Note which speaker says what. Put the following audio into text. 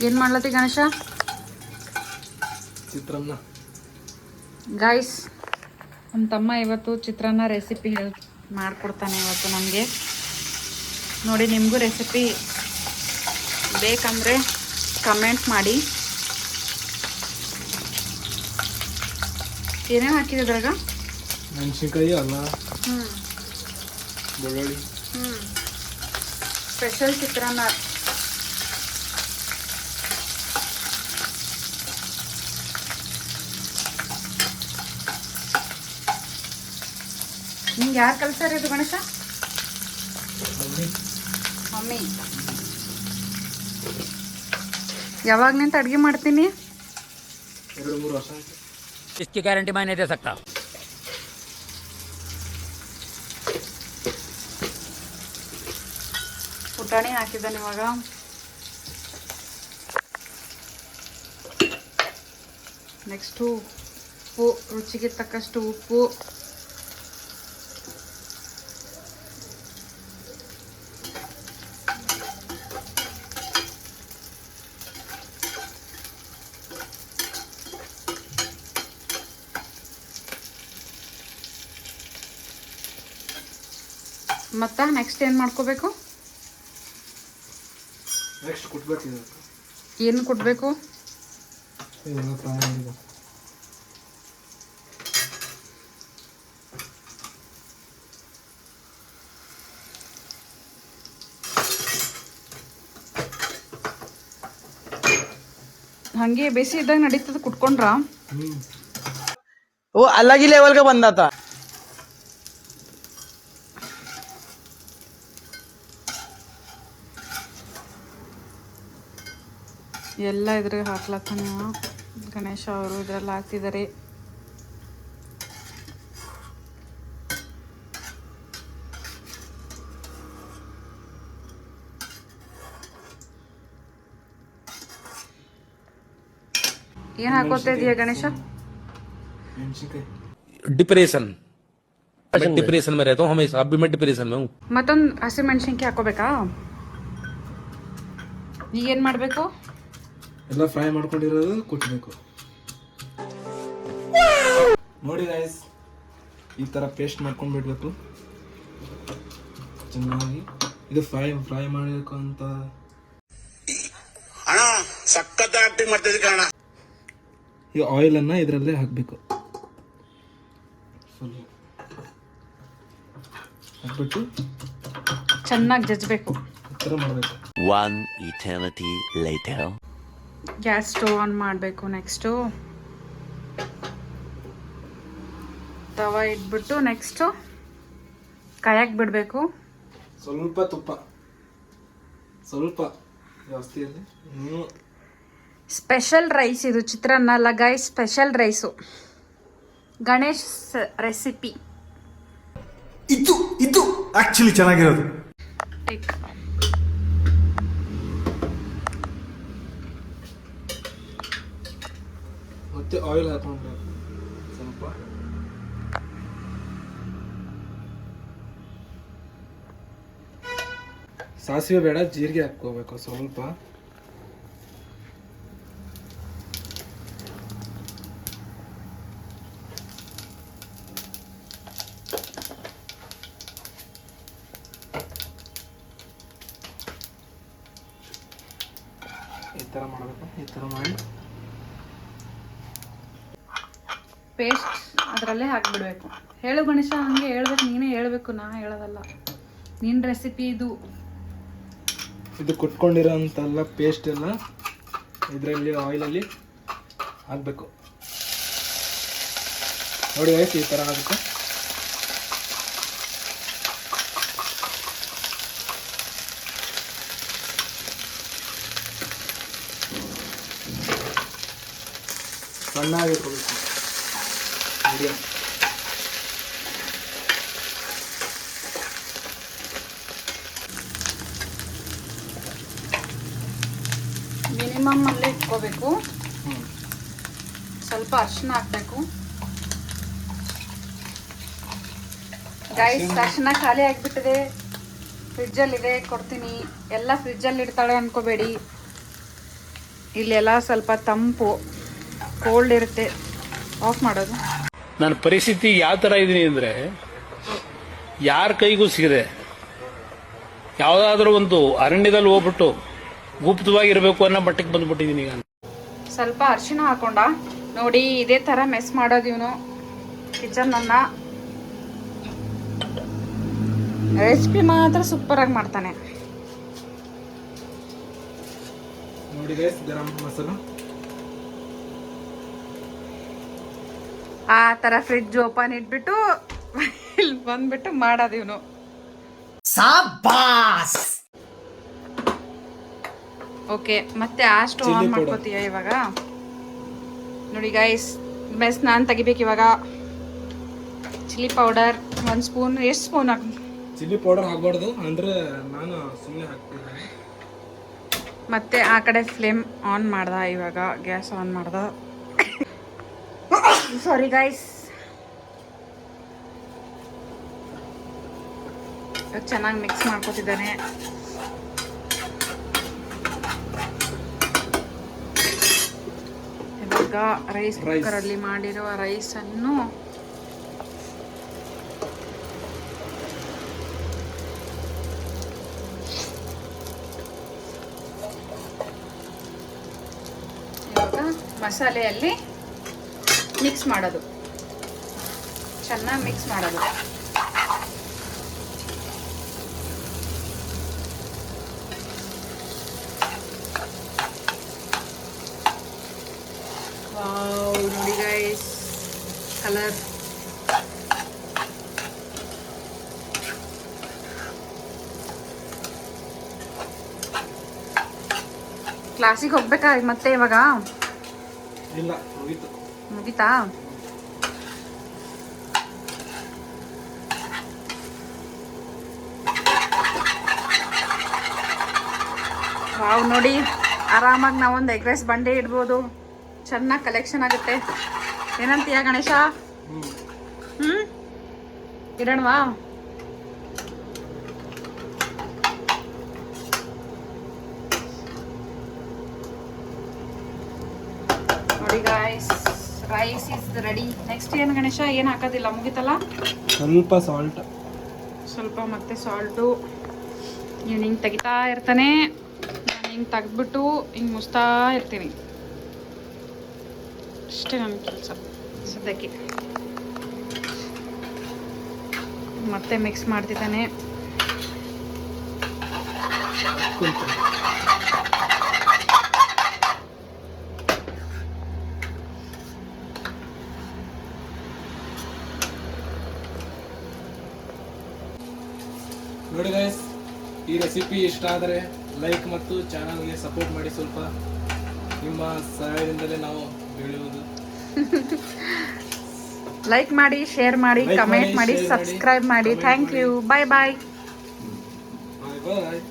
Speaker 1: ಏನು ಮಾಡ್ಲತ್ತಿ ಗಣೇಶ?
Speaker 2: ಚಿತ್ರಾನ್ನ.
Speaker 1: ಗಾಯ್ಸ್, ನಮ್ಮ ತಮ್ಮ ಇವತ್ತು ಚಿತ್ರಾನ್ನ ರೆಸಿಪಿ ಮಾಡಿಕೊಡ್ತಾನೆ ಇವತ್ತು ನಮಗೆ. ನೋಡಿ, ನಿಮಗೂ ರೆಸಿಪಿ ಬೇಕಂದರೆ ಕಮೆಂಟ್ ಮಾಡಿ. ಏನೇನು ಹಾಕಿದೆ ಅದ್ರಾಗ?
Speaker 2: ಮೆಣಸಿನ್ಕಾಯಿ, ಅಲ್ಲ, ಬೆಳ್ಳುಳ್ಳಿ.
Speaker 1: ಸ್ಪೆಷಲ್ ಚಿತ್ರಾನ್ನ. ನಿಂಗೆ ಯಾರು ಕಲ್ಸಾರ ಇದು ಗಣೇಶ? ಮಮ್ಮಿ. ಯಾವಾಗ ನಿಂತ ಅಡುಗೆ ಮಾಡ್ತೀನಿ?
Speaker 2: 2-3 ವರ್ಷ ಆಯ್ತು.
Speaker 3: इसकी गारंटी मैं नहीं दे सकता.
Speaker 1: ಪುಟಾಣಿ ಹಾಕಿದ್ದಾನೆ ಇವಾಗ. ನೆಕ್ಸ್ಟು ಉಪ್ಪು, ರುಚಿಗೆ ತಕ್ಕಷ್ಟು ಉಪ್ಪು. ಮತ್ತು ನೆಕ್ಸ್ಟ್ ಏನು ಮಾಡ್ಕೋಬೇಕು?
Speaker 2: ನೆಕ್ಸ್ಟ್ ಕುಟ್ಬೇಕು.
Speaker 1: ಏನು ಕೊಡಬೇಕು?
Speaker 2: ಇದೆಲ್ಲ ಫ್ರೈ ಮಾಡಿದ್ದು.
Speaker 1: ಹಾಗೆ ಬೇಸಿ ಇದ್ದಾಗ ನಡೀತದೆ ಕುಟ್ಕೊಂಡ್ರ?
Speaker 4: वो अलग ही लेवल का बंदा था.
Speaker 1: ಎಲ್ಲ ಇದ್ರಾಗ ಹಾಕ್ಲತ್ತಾನ ಗಣೇಶ ಅವರು. ಇದರಲ್ಲಿ ಹಾಕ್ತಿದ್ದಾರೆ. ಏನು ಹಾಕೋತಾ ಇದೀಯ ಗಣೇಶ?
Speaker 2: ಮೆಣಸಿನ್ಕಾಯಿ.
Speaker 3: डिप्रेशन. मैं डिप्रेशन में रहता हूँ हमेशा. अब भी मैं डिप्रेशन में हूँ.
Speaker 1: ಮತ್ತೊಂದು ಹಸಿಮೆಣಸಿನ್ಕಾಯಿ ಹಾಕೋಬೇಕಾ? ಈಗೇನು ಮಾಡಬೇಕು?
Speaker 2: ಎಲ್ಲ ಫ್ರೈ ಮಾಡ್ಕೊಂಡಿರೋದು ಕುಟ್ಬೇಕು. ನೋಡಿ ಗೈಸ್, ಈ ಥರ ಪೇಸ್ಟ್ ಮಾಡ್ಕೊಂಡ್ಬಿಡ್ಬೇಕು ಚೆನ್ನಾಗಿ. ಇದು ಫ್ರೈ ಮಾಡಬೇಕು ಅಂತ
Speaker 5: ಸಖತ್ ಆಕ್ಟಿಂಗ್ ಮಾಡ್ತಿದ್ದೆ ಕಾರಣ.
Speaker 2: ಈ ಆಯಿಲನ್ನು ಇದರಲ್ಲೇ ಹಾಕಬೇಕು. ಹಾಕ್ಬಿಟ್ಟು
Speaker 1: ಚೆನ್ನಾಗಿ ಜಜ್ಬೇಕು.
Speaker 2: ಈ ಥರ ಮಾಡಬೇಕು.
Speaker 5: One eternity later.
Speaker 1: Gas stove on ಮಾಡಬೇಕು. ನೆಕ್ಸ್ಟು ತವ ಇಟ್ಬಿಟ್ಟು ನೆಕ್ಸ್ಟು ಕಾಯಕ್ಕೆ ಬಿಡಬೇಕು.
Speaker 2: ಸ್ವಲ್ಪ ತುಪ್ಪ, ಸ್ವಲ್ಪ ಜಾಸ್ತಿ ಇದೆ.
Speaker 1: ಸ್ಪೆಷಲ್ ರೈಸ್ ಇದು, ಚಿತ್ರಾನ್ನ ಅಲ್ಲ guys, special rice. Ganesh recipe
Speaker 6: ಇದು ಆಕ್ಚುಲಿ ಚೆನ್ನಾಗಿರೋದು.
Speaker 2: ಮತ್ತೆ ಆಯಿಲ್ ಹಾಕೊಂಡ್ಬೇಕು ಸ್ವಲ್ಪ. ಸಾಸಿವೆ ಬೇಡ, ಜೀರಿಗೆ ಹಾಕ್ಕೋಬೇಕು ಸ್ವಲ್ಪ. ಈ ಥರ ಮಾಡಬೇಕು. ಈ ಥರ ಮಾಡಿ
Speaker 1: ಪೇಸ್ಟ್ ಅದರಲ್ಲೇ ಹಾಕಿಬಿಡ್ಬೇಕು. ಹೇಳು ಗಣೇಶ, ಹಂಗೆ ಹೇಳ್ಬೇಕು, ನೀನೇ ಹೇಳಬೇಕು, ನಾ ಹೇಳೋದಲ್ಲ. ನಿನ್ನ ರೆಸಿಪಿ ಇದು.
Speaker 2: ಇದು ಕುಟ್ಕೊಂಡಿರೋ ಅಂತೆಲ್ಲ ಪೇಸ್ಟ್ ಎಲ್ಲ ಇದರಲ್ಲಿ ಆಯಿಲಲ್ಲಿ ಹಾಕಬೇಕು. ನೋಡಿ ಗೈಸ್, ಈ ಥರ ಆಗುತ್ತೆ. ಸಣ್ಣಾಗಿರ್ಕೋಬೇಕು. ಮೀಡಿಯಮ್.
Speaker 1: ಮಿನಿಮಮ್ ಅಲ್ಲೇ ಇಟ್ಕೋಬೇಕು. ಸ್ವಲ್ಪ ಅರಿಶಿನ ಹಾಕಬೇಕು. ಗೈಸ್, ಅರಿಶಿನ ಖಾಲಿ ಆಗಿಬಿಟ್ಟಿದೆ. ಫ್ರಿಜ್ಜಲ್ಲಿದೆ, ಕೊಡ್ತೀನಿ. ಎಲ್ಲ ಫ್ರಿಜ್ಜಲ್ಲಿ ಇಡ್ತಾಳೆ ಅನ್ಕೋಬೇಡಿ. ಇಲ್ಲೆಲ್ಲ ಸ್ವಲ್ಪ ತಂಪು ಕೋಲ್ಡ್ ಇರುತ್ತೆ. ಆಫ್ ಮಾಡೋದು.
Speaker 4: ನನ್ನ ಪರಿಸ್ಥಿತಿ ಯಾವ ತರ ಇದೀನಿ ಅಂದ್ರೆ ಯಾರ ಕೈಗೂ ಸಿಗದೆ ಯಾವ್ದಾದ್ರು ಒಂದು ಅರಣ್ಯದಲ್ಲಿ ಹೋಗ್ಬಿಟ್ಟು ಗುಪ್ತವಾಗಿರ್ಬೇಕು ಅನ್ನೋ ಮಟ್ಟಕ್ಕೆ ಬಂದ್ಬಿಟ್ಟಿದೀನಿ ಈಗ.
Speaker 1: ಸ್ವಲ್ಪ ಅರಿಶಿನ ಹಾಕೊಂಡ ನೋಡಿ, ಇದೇ ತರ ಮೆಸ್ ಮಾಡೋದು ಇವನು ಕಿಚನ್ ಅನ್ನ. ರೆಸಿಪಿ ಮಾತ್ರ ಸೂಪರ್ ಆಗಿ ಮಾಡ್ತಾನೆ
Speaker 2: ನೋಡಿ ಗೈಸ್, ಗರಂ ಮಸಾಲ
Speaker 1: ಆ ತರ ಫ್ರಿಡ್ಜ್ ಓಪನ್ ಇಟ್ಬಿಟ್ಟು ಇಲ್ಲಿ ಬಂದ್ಬಿಟ್ಟು ಮಾಡೋದು ಇವನು. ಓಕೆ, ಮತ್ತೆ ಆ ಸ್ಟವ್ ಆನ್ ಮಾಡ್ಕೋತೀಯ ಇವಾಗ. ನೋಡಿ ಗೈಸ್, ಮೆಸ್ ನಾನು ತೆಗಿಬೇಕು ಇವಾಗ. Chilli powder 1 spoon. ಎಷ್ಟು ಸ್ಪೂನ್ ಹಾಕಿ?
Speaker 2: ಚಿಲ್ಲಿ ಪೌಡರ್ ಹಾಕ್ಬಾರ್ದು ಅಂದ್ರೆ ನಾನು ಸುಮ್ಮನೆ ಹಾಕ್ತೀನಿ.
Speaker 1: ಮತ್ತೆ ಆ ಕಡೆ ಫ್ಲೇಮ್ ಆನ್ ಮಾಡ್ದ, ಇವಾಗ ಗ್ಯಾಸ್ ಆನ್ ಮಾಡ್ದ. Sorry guys. ಚೆನ್ನಾಗಿ ಮಿಕ್ಸ್ ಮಾಡ್ಕೊತಿದ್ದಾನೆ. ಇವಾಗ ರೈಸ್ ಕುಕ್ಕರಲ್ಲಿ ಮಾಡಿರೋ ರೈಸನ್ನು ಇವಾಗ ಮಸಾಲೆಯಲ್ಲಿ ಮಿಕ್ಸ್ ಮಾಡೋದು, ಚೆನ್ನಾಗಿ ಮಿಕ್ಸ್ ಮಾಡೋದು. ವಾವ್, ನೋಡಿ ಗೈಸ್, ಕಲರ್ ಕ್ಲಾಸಿಗೆ ಹೋಗ್ಬೇಕಾ ಮತ್ತೆ ಇವಾಗ?
Speaker 2: ಇಲ್ಲ, ಮುಗೀತು.
Speaker 1: ಮುಗಿತಾ? ವಾವ್, ನೋಡಿ ಆರಾಮಾಗಿ ನಾವೊಂದು ಎಗ್ ರೈಸ್ ಬಂಡೆ ಇಡ್ಬೋದು. ಚೆನ್ನಾಗಿ ಕಲೆಕ್ಷನ್ ಆಗುತ್ತೆ. ಏನಂತೀಯ ಗಣೇಶ? ಇಡೋಣವಾ? ನೋಡಿ guys, rice is ready. Next ಏನು ಗಣೇಶ? ಏನು ಹಾಕೋದಿಲ್ಲ, ಮುಗಿತಲ್ಲ?
Speaker 2: ಸ್ವಲ್ಪ ಸಾಲ್ಟ್,
Speaker 1: ಸ್ವಲ್ಪ ಮತ್ತೆ ಸಾಲ್ಟು. ಇವ್ನು ಹಿಂಗೆ ತೆಗಿತಾ ಇರ್ತಾನೆ, ನಾನು ಹಿಂಗೆ ತೆಗ್ದ್ಬಿಟ್ಟು ಹಿಂಗೆ ಮುಚ್ತಾ ಇರ್ತೀನಿ. ಅಷ್ಟೇ ನನ್ನ ಕೆಲಸ ಸದ್ಯಕ್ಕೆ. ಮತ್ತೆ ಮಿಕ್ಸ್ ಮಾಡ್ತಿದ್ದಾನೆ.
Speaker 2: ನೋಡಿ ಗೈಸ್, ಈ ರೆಸಿಪಿ ಇಷ್ಟ ಆದರೆ ಲೈಕ್ ಮತ್ತು ಚಾನಲ್ಗೆ ಸಪೋರ್ಟ್ ಮಾಡಿ. ಸ್ವಲ್ಪ ನಿಮ್ಮ ಸಹಾಯದಿಂದಲೇ ನಾವು ಬೆಳೆಯುವುದು.
Speaker 1: ಲೈಕ್ ಮಾಡಿ, ಶೇರ್ ಮಾಡಿ, ಕಮೆಂಟ್ ಮಾಡಿ, ಸಬ್ಸ್ಕ್ರೈಬ್ ಮಾಡಿ. Thank you. Bye bye.
Speaker 2: Bye bye.